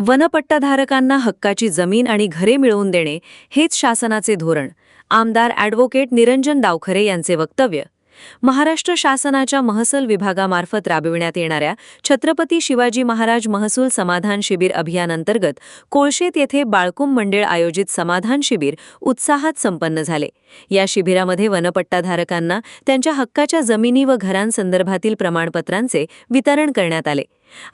वनपट्टाधारकांना हक्काची जमीन आणि घरे मिळवून देणे हेच शासनाचे धोरण. आमदार ॲडव्होकेट निरंजन डावखरे यांचे वक्तव्य. महाराष्ट्र शासनाच्या महसूल विभागामार्फत राबविण्यात येणाऱ्या छत्रपती शिवाजी महाराज महसूल समाधान शिबिर अभियानांतर्गत कोळशेत येथे बाळकुंभ मंडळ आयोजित समाधान शिबिर उत्साहात संपन्न झाले. या शिबिरामध्ये वनपट्टाधारकांना त्यांच्या हक्काच्या जमिनी व घरांसंदर्भातील प्रमाणपत्रांचे वितरण करण्यात आले.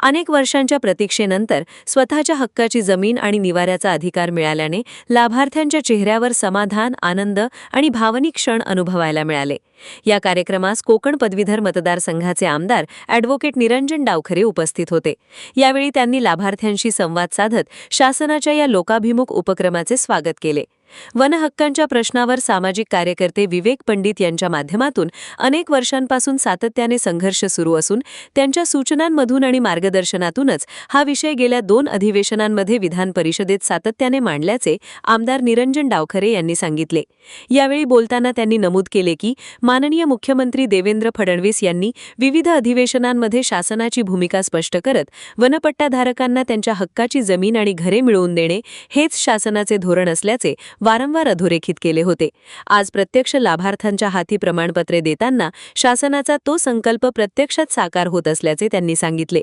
अनेक वर्षांच्या प्रतीक्षेनंतर स्वतःच्या हक्काची जमीन आणि निवाऱ्याचा अधिकार मिळाल्याने लाभार्थ्यांच्या चेहऱ्यावर समाधान, आनंद आणि भावनिक क्षण अनुभवायला मिळाले. या कार्यक्रमास कोकण पदवीधर मतदारसंघाचे आमदार ॲडव्होकेट निरंजन डावखरे उपस्थित होते. यावेळी त्यांनी लाभार्थ्यांशी संवाद साधत शासनाच्या या लोकाभिमुख उपक्रमाचे स्वागत केले. वनहक्कांच्या प्रश्नावर सामाजिक कार्यकर्ते विवेक पंडित यांच्या माध्यमातून अनेक वर्षांपासून सातत्याने संघर्ष सुरू असून त्यांच्या सूचनांमधून आणि मार्गदर्शनातूनच हा विषय गेल्या 2 अधिवेशनांमध्ये विधान परिषदेत सातत्याने मांडल्याचे आमदार निरंजन डावखरे यांनी सांगितले. यावेळी बोलताना त्यांनी नमूद केले की माननीय मुख्यमंत्री देवेंद्र फडणवीस यांनी विविध अधिवेशनांमध्ये शासनाची भूमिका स्पष्ट करत वनपट्टाधारकांना त्यांच्या हक्काची जमीन आणि घरे मिळवून देणे हेच शासनाचे धोरण असल्याचे वारंवार अधोरेखित केले होते. आज प्रत्यक्ष लाभार्थ्यांच्या हाती प्रमाणपत्रे देताना शासनाचा तो संकल्प प्रत्यक्षात साकार होत असल्याचे त्यांनी सांगितले.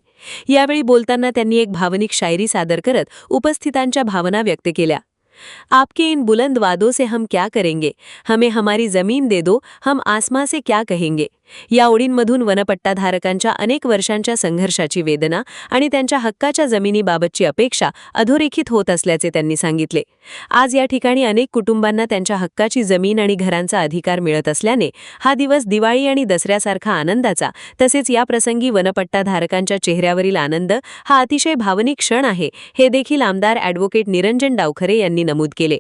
यावेळी बोलताना त्यांनी एक भावनिक शायरी सादर करत उपस्थितांच्या भावना व्यक्त केल्या. आपके इन बुलंद वादों से हम क्या करेंगे, हमें हमारी जमीन दे दो, हम आसमां से क्या कहेंगे. या ओळींमधून वनपट्टाधारकांच्या अनेक वर्षांच्या संघर्षाची वेदना आणि त्यांच्या हक्काच्या जमिनीबाबतची अपेक्षा अधोरेखित होत असल्याचे त्यांनी सांगितले. आज या ठिकाणी अनेक कुटुंबांना त्यांच्या हक्काची जमीन आणि घरांचा अधिकार मिळत असल्याने हा दिवस दिवाळी आणि दसऱ्यासारखा आनंदाचा, तसेच या प्रसंगी वनपट्टाधारकांच्या चेहऱ्यावरील आनंद हा अतिशय भावनिक क्षण आहे, हे देखील आमदार ॲडव्होकेट निरंजन डावखरे यांनी नमूद केले.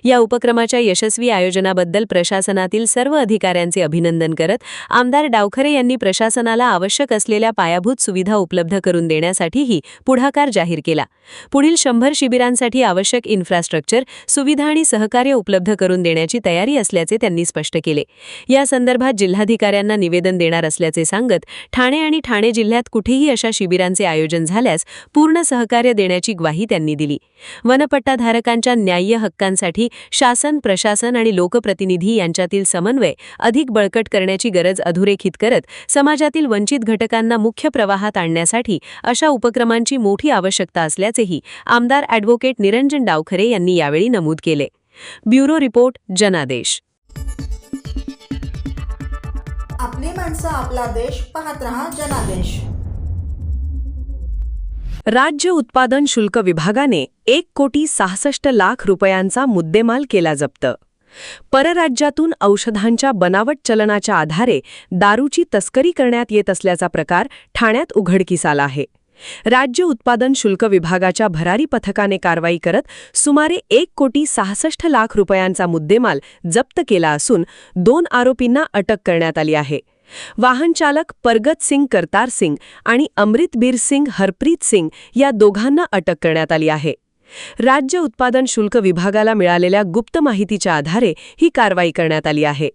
या उपक्रमाच्या यशस्वी आयोजनाबद्दल प्रशासनातील सर्व अधिकाऱ्यांचे अभिनंदन करत आमदार डावखरे यांनी प्रशासनाला आवश्यक असलेल्या पायाभूत सुविधा उपलब्ध करून देण्यासाठीही पुढाकार जाहीर केला. पुढील 100 शिबिरांसाठी आवश्यक इन्फ्रास्ट्रक्चर, सुविधा आणि सहकार्य उपलब्ध करून देण्याची तयारी असल्याचे त्यांनी स्पष्ट केले. या संदर्भात जिल्हाधिकाऱ्यांना निवेदन देणार असल्याचे सांगत ठाणे आणि ठाणे जिल्ह्यात कुठेही अशा शिबिरांचे आयोजन झाल्यास पूर्ण सहकार्य देण्याची ग्वाही त्यांनी दिली. वनपट्टाधारकांच्या न्याय्य हक्कांसाठी शासन, प्रशासन आणि लोकप्रतिनिधी यांच्यातील समन्वय अधिक बळकट करण्याची गरज अधोरेखित करत समाजातील वंचित घटकांना मुख्य प्रवाहात आणण्यासाठी अशा उपक्रमांची मोठी आवश्यकता असल्याचेही आमदार ॲडव्होकेट निरंजन डावखरे यांनी यावेळी नमूद केले. ब्युरो रिपोर्ट, जनादेश. आपली माणसं, आपला देश. पाहत रहा जनादेश. राज्य उत्पादन शुल्क विभागाने 1,66 लाख रुपयांचा मुद्देमाल केला जप्त. परराज्यातून औषधांच्या बनावट चलनाच्या आधारे दारूची तस्करी करण्यात येत असल्याचा प्रकार ठाण्यात उघडकीस आला आहे. राज्य उत्पादन शुल्क विभागाच्या भरारी पथकाने कारवाई करत सुमारे 1,66 लाख रुपयांचा मुद्देमाल जप्त केला असून 2 आरोपींना अटक करण्यात आली आहे. वाहनचालक परगत सिंग करतार सिंग आणि अमृतबीर सिंग हरप्रीत सिंग या दोघांना अटक करण्यात आली आहे. राज्य उत्पादन शुल्क विभागाला मिळालेल्या गुप्त माहितीच्या आधारे ही कारवाई करण्यात आली आहे.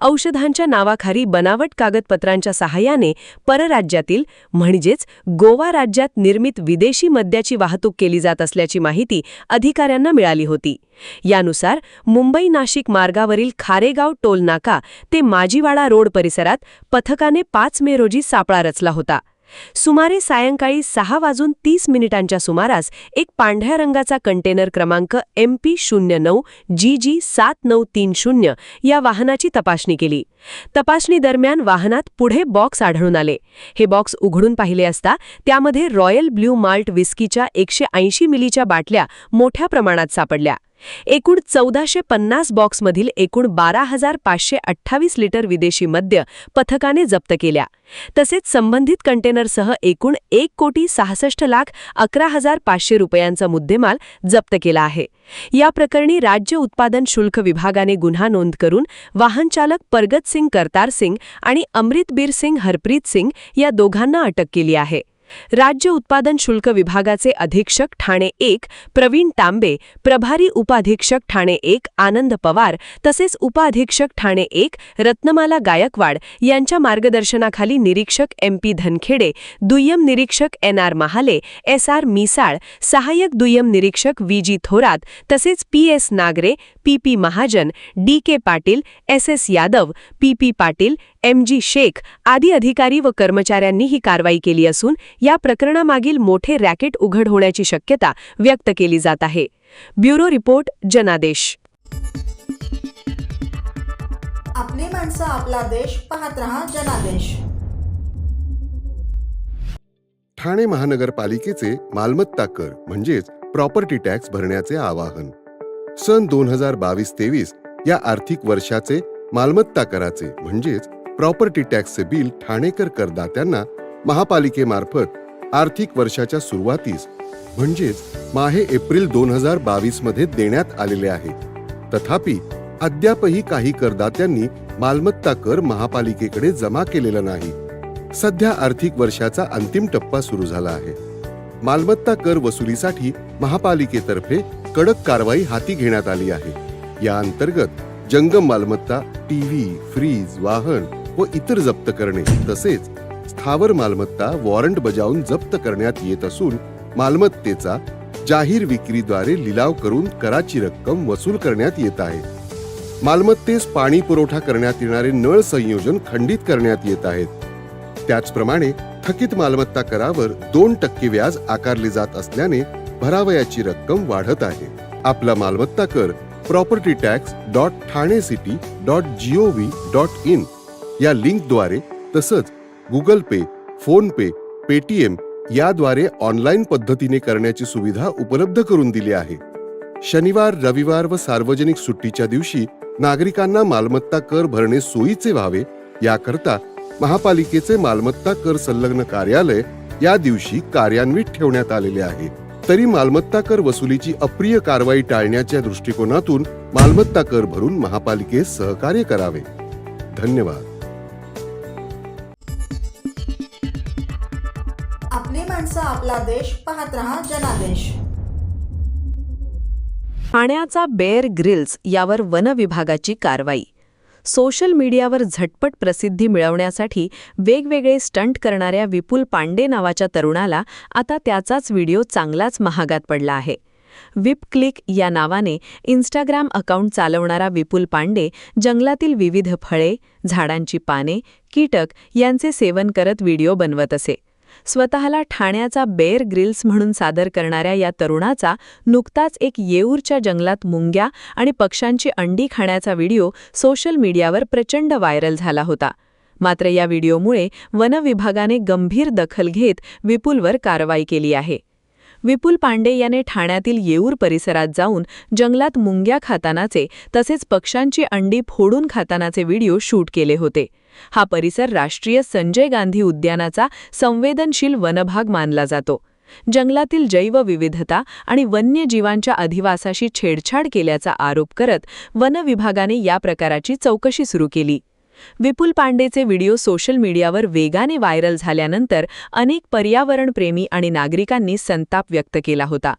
औषधांच्या नावाखाली बनावट कागदपत्रांच्या सहाय्याने परराज्यातील म्हणजेच गोवा राज्यात निर्मित विदेशी मद्याची वाहतूक केली जात असल्याची माहिती अधिकाऱ्यांना मिळाली होती. यानुसार मुंबई-नाशिक मार्गावरील खारेगाव टोल नाका ते माजीवाडा रोड परिसरात पथकाने 5 मे रोजी सापळा रचला होता. सुमारे सायंकाळी 6:30 सुमारास एक पांढऱ्या रंगाचा कंटेनर क्रमांक MP09 GG7930 या वाहनाची तपासणी केली. तपासणी दरम्यान वाहनात पुढे बॉक्स आढळून आले. हे बॉक्स उघडून पाहिले असता त्यामध्ये रॉयल ब्ल्यू माल्ट विस्कीच्या 180 मिलीच्या बाटल्या मोठ्या प्रमाणात सापडल्या. एकूण 1450 बॉक्समधील एकूण 12,528 लिटर विदेशी मद्य पथकाने जप्त केल्या. तसेच संबंधित कंटेनरसह एकूण 1,66,11,500 रुपयांचा मुद्देमाल जप्त केला आहे. या प्रकरणी राज्य उत्पादन शुल्क विभागाने गुन्हा नोंद करून वाहनचालक परगत सिंग करतार सिंग आणि अमृतबीर सिंग हरप्रीत सिंग या दोघांना अटक केली आहे. राज्य उत्पादन शुल्क विभागाचे अधीक्षक ठाणे 1 प्रवीण तांबे, प्रभारी उपअधीक्षक ठाणे 1 आनंद पवार तसेच उपअधीक्षक ठाणे 1 रत्नमाला गायकवाड यांच्या मार्गदर्शनाखाली निरीक्षक MP धनखेडे, दुय्यम निरीक्षक NR महाले, SR मिसाळ, सहाय्यक दुय्यम निरीक्षक VG थोरात तसेच PS Nagare, PP Mahajan, DK Patil, SS Yadav, PP Patil, MG Shaikh आदी अधिकारी व कर्मचाऱ्यांनी ही कारवाई केली असून या प्रकरणामागील मोठे रॅकेट उघड होण्याची शक्यता व्यक्त केली जात आहे. ब्युरो रिपोर्ट, जनादेश. आपली माणसं आपला देश पाहत रहा जनादेश. ठाणे महानगरपालिकेचे मालमत्ता कर म्हणजेच प्रॉपर्टी टॅक्स भरण्याचे आवाहन. सन 2022-23 या आर्थिक वर्षाचे मालमत्ता कराचे म्हणजेच प्रॉपर्टी टॅक्सचे बिल ठाणेकर करदात्यांना महापालिकेमार्फत आर्थिक वर्षाच्या सुरुवातीस म्हणजेच माहे एप्रिल 2022 मध्ये देण्यात आलेले आहे. तथापि अद्यापही काही करदात्यांनी मालमत्ता कर महापालिकेकडे जमा केलेला नाही. सध्या आर्थिक वर्षाचा अंतिम टप्पा सुरू झाला आहे. मालमत्ता कर वसुलीसाठी महापालिकेतर्फे कडक कारवाई हाती घेण्यात आली आहे. या अंतर्गत जंगम मालमत्ता, टीव्ही, फ्रीज, वाहन व इतर जप्त करणे तसेच स्थावर मालमत्ता वॉरंट बजावून जप्त करण्यात येत असून मालमत्तेचा जाहीर विक्रीद्वारे लिलाव करून कराची रक्कम वसूल करण्यात येत आहे. मालमत्तेस पाणी पुरवठा करण्यात येणारे नळ संयोजन खंडित करण्यात येत आहेत. त्याचप्रमाणे थकीत मालमत्ता करावर 2% व्याज आकारले जात असल्याने भरावयाची रक्कम वाढत आहे. आपला मालमत्ता कर propertytax.thanecity.gov.in या लिंकद्वारे तसंच गुगल पे, फोन पे, पेटीएम याद्वारे ऑनलाईन पद्धतीने करण्याची सुविधा उपलब्ध करून दिली आहे. शनिवार, रविवार व सार्वजनिक सुट्टीच्या दिवशी नागरिकांना मालमत्ता कर भरणे सोयीचे व्हावे याकरता महापालिकेचे मालमत्ता कर संलग्न कार्यालय या दिवशी कार्यान्वित ठेवण्यात आलेले आहे. तरी मालमत्ता कर वसुलीची अप्रिय कारवाई टाळण्याच्या दृष्टिकोनातून मालमत्ता कर भरून महापालिकेस सहकार्य करावे. धन्यवाद. आपली माणसं आपला देश पाहत रहा जनादेश. ठाण्याचा बेअर ग्रिल्स यावर वन विभागाची कारवाई. सोशल मीडियावर झटपट प्रसिद्धी मिळवण्यासाठी वेगवेगळे स्टंट करणाऱ्या विपुल पांडे नावाच्या तरुणाला आता त्याचाच व्हिडिओ चांगलाच महागात पडला आहे. विप क्लिक या नावाने इंस्टाग्राम अकाउंट चालवणारा विपुल पांडे जंगलातील विविध फळे, झाडांची पाने, कीटक यांचे सेवन करत व्हिडिओ बनवत असे. स्वतःला ठाण्याचा बेअर ग्रिल्स म्हणून सादर करणाऱ्या या तरुणाचा नुकताच एक येऊरच्या जंगलात मुंग्या आणि पक्ष्यांची अंडी खाण्याचा व्हिडिओ सोशल मीडियावर प्रचंड व्हायरल झाला होता. मात्र या व्हिडिओमुळे वन विभागाने गंभीर दखल घेत विपुलवर कारवाई केली आहे. विपुल पांडे याने ठाण्यातील येऊर परिसरात जाऊन जंगलात मुंग्या खातानाचे तसेच पक्ष्यांची अंडी फोडून खातानाचे व्हिडिओ शूट केले होते. हा परिसर राष्ट्रीय संजय गांधी उद्यानाचा संवेदनशील वनभाग मानला जातो. जंगलातील जैवविविधता आणि वन्यजीवांच्या अधिवासाशी छेडछाड केल्याचा आरोप करत वन विभागाने या प्रकाराची चौकशी सुरू केली. विपुल पांडेचे व्हिडिओ सोशल मीडियावर वेगाने व्हायरल झाल्यानंतर अनेक पर्यावरणप्रेमी आणि नागरिकांनी संताप व्यक्त केला होता.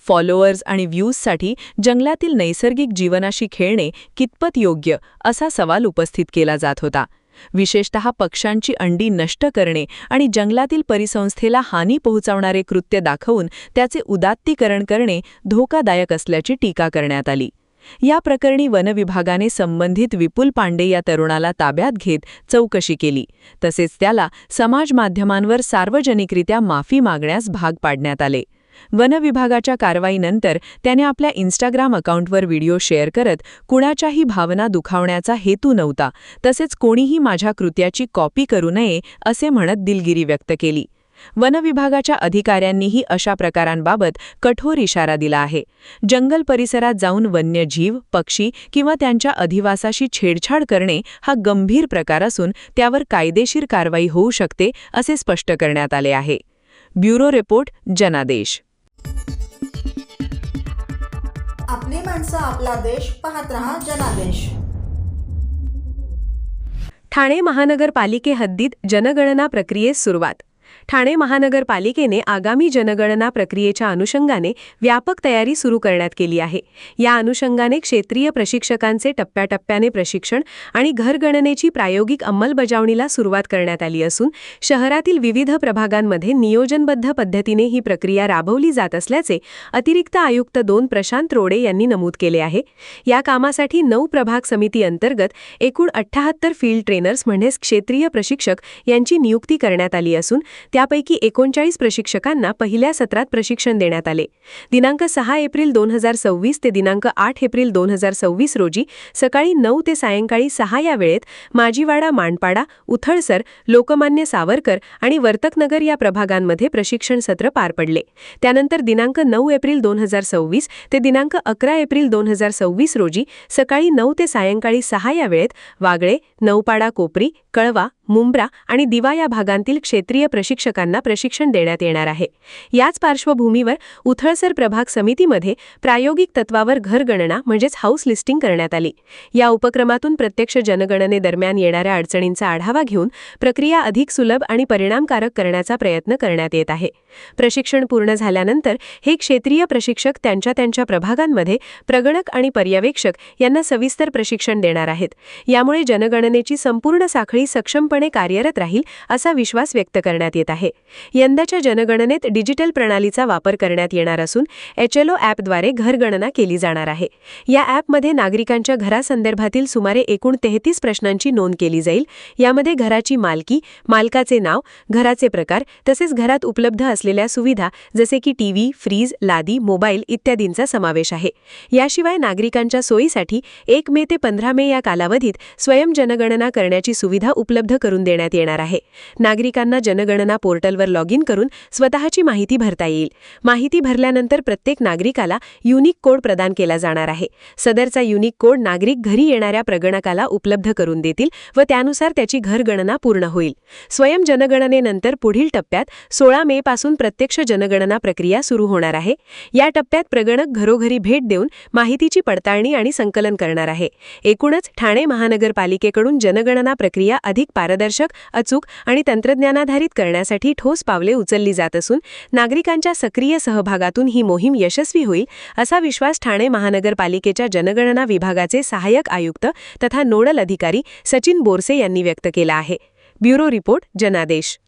फॉलोअर्स आणि व्ह्यूजसाठी जंगलातील नैसर्गिक जीवनाशी खेळणे कितपत योग्य असा सवाल उपस्थित केला जात होता. विशेषतः पक्ष्यांची अंडी नष्ट करणे आणि जंगलातील परिसंस्थेला हानी पोहोचवणारे कृत्य दाखवून त्याचे उदात्तीकरण करणे धोकादायक असल्याची टीका करण्यात आली. या प्रकरणी वन विभागाने संबंधित विपुल पांडे या तरुणाला ताब्यात घेत चौकशी केली. तसेच त्याला समाज माध्यमांवर सार्वजनिकरित्या माफी मागण्यास भाग पाडण्यात आले. वन विभागाच्या कारवाईनंतर त्याने आपल्या इंस्टाग्राम अकाउंटवर व्हिडिओ शेअर करत कुणाच्याही भावना दुखावण्याचा हेतू नव्हता, तसेच कोणीही माझ्या कृत्याची कॉपी करू नये असे म्हणत दिलगिरी व्यक्त केली. वन विभागाच्या अधिकाऱ्यांनीही अशा प्रकारांबाबत कठोर इशारा दिला आहे. जंगल परिसरात जाऊन वन्यजीव, पक्षी किंवा त्यांच्या अधिवासाशी छेडछाड करणे हा गंभीर प्रकार असून त्यावर कायदेशीर कारवाई होऊ शकते असे स्पष्ट करण्यात आले आहे. ब्युरो रिपोर्ट, जनादेश. आपली माणसं, आपला देश. पाहत रहा जनादेश. ठाणे महानगरपालिके हद्दीत जनगणना प्रक्रियेस सुरुवात. ठाणे महानगरपालिकेने आगामी जनगणना प्रक्रियेच्या अनुषंगाने व्यापक तयारी सुरू करण्यात केली आहे. या अनुषंगाने क्षेत्रीय प्रशिक्षकांचे टप्प्याटप्प्याने प्रशिक्षण आणि घरगणनेची प्रायोगिक अंमलबजावणीला सुरुवात करण्यात आली असून शहरातील विविध प्रभागांमध्ये नियोजनबद्ध पद्धतीने ही प्रक्रिया राबवली जात असल्याचे अतिरिक्त आयुक्त 2 प्रशांत रोडे यांनी नमूद केले आहे. या कामासाठी 9 प्रभाग समिती अंतर्गत एकूण 78 फील्ड ट्रेनर्स म्हणजेच क्षेत्रीय प्रशिक्षक यांची नियुक्ती करण्यात आली असून त्यापैकी 39 प्रशिक्षकांना पहिल्या सत्रात प्रशिक्षण देण्यात आले. दिनांक 6 एप्रिल 2026 ते दिनांक 8 एप्रिल 2026 रोजी सकाळी 9 ते सायंकाळी 6 या वेळेत माजीवाडा, मांडपाडा, उथळसर, लोकमान्य सावरकर आणि वर्तकनगर या प्रभागांमध्ये प्रशिक्षण सत्र पार पडले. त्यानंतर दिनांक 9 एप्रिल 2026 ते दिनांक 11 एप्रिल 2026 रोजी सकाळी 9 ते सायंकाळी 6 या वेळेत वागळे, नौपाडा, कोपरी, कळवा, मुंब्रा आणि दिवा या भागांतील क्षेत्रीय प्रशिक्षकांना प्रशिक्षण देण्यात येणार आहे. याच पार्श्वभूमीवर उथळसर प्रभाग समितीमध्ये प्रायोगिक तत्वावर घरगणना म्हणजेच हाऊस लिस्टिंग करण्यात आली. या उपक्रमातून प्रत्यक्ष जनगणनेदरम्यान येणाऱ्या अडचणींचा आढावा घेऊन प्रक्रिया अधिक सुलभ आणि परिणामकारक करण्याचा प्रयत्न करण्यात येत आहे. प्रशिक्षण पूर्ण झाल्यानंतर हे क्षेत्रीय प्रशिक्षक त्यांच्या प्रभागांमध्ये प्रगणक आणि पर्यवेक्षक यांना सविस्तर प्रशिक्षण देणार आहेत. यामुळे जनगणनेची संपूर्ण साखळी सक्षमपणे कार्यरत राहील असा विश्वास व्यक्त करण्यात येत आहे. यंदाच्या जनगणनेत डिजिटल प्रणालीचा वापर करण्यात येणार असून HLO ॲपद्वारे घरगणना केली जाणार आहे. या ॲपमध्ये नागरिकांच्या घरासंदर्भातील सुमारे एकूण 33 प्रश्नांची नोंद केली जाईल. यामध्ये घराची मालकी, मालकाचे नाव, घराचे प्रकार तसेच घरात उपलब्ध असलेल्या सुविधा जसे की टीव्ही, फ्रीज, लादी, मोबाईल इत्यादींचा समावेश आहे. याशिवाय नागरिकांच्या सोयीसाठी 1 मे ते 15 मे या कालावधीत स्वयं जनगणना करण्याची सुविधा उपलब्ध करून देण्यात येणार आहे. नागरिकांना जनगणना पोर्टलवर लॉग इन करून स्वतःची माहिती भरता येईल. माहिती भरल्यानंतर प्रत्येक नागरिकाला युनिक कोड प्रदान केला जाणार आहे. सदरचा युनिक कोड नागरिक घरी येणाऱ्या प्रगणकाला उपलब्ध करून देतील व त्यानुसार त्याची घरगणना पूर्ण होईल. स्वयं जनगणनेनंतर पुढील टप्प्यात 16 मे पासून प्रत्यक्ष जनगणना प्रक्रिया सुरू होणार आहे. या टप्प्यात प्रगणक घरोघरी भेट देऊन माहितीची पडताळणी आणि संकलन करणार आहे. एकूणच ठाणे महानगरपालिकेकडून जनगणना प्रक्रिया अधिक पारदर्शक, अचूक आणि तंत्रज्ञानाधारित करण्यासाठी ठोस पावले उचलली जात असून नागरिकांच्या सक्रिय सहभागातून ही मोहीम यशस्वी होईल असा विश्वास ठाणे महानगरपालिकेच्या जनगणना विभागाचे सहाय्यक आयुक्त तथा नोडल अधिकारी सचिन बोरसे यांनी व्यक्त केला आहे. ब्युरो रिपोर्ट, जनादेश.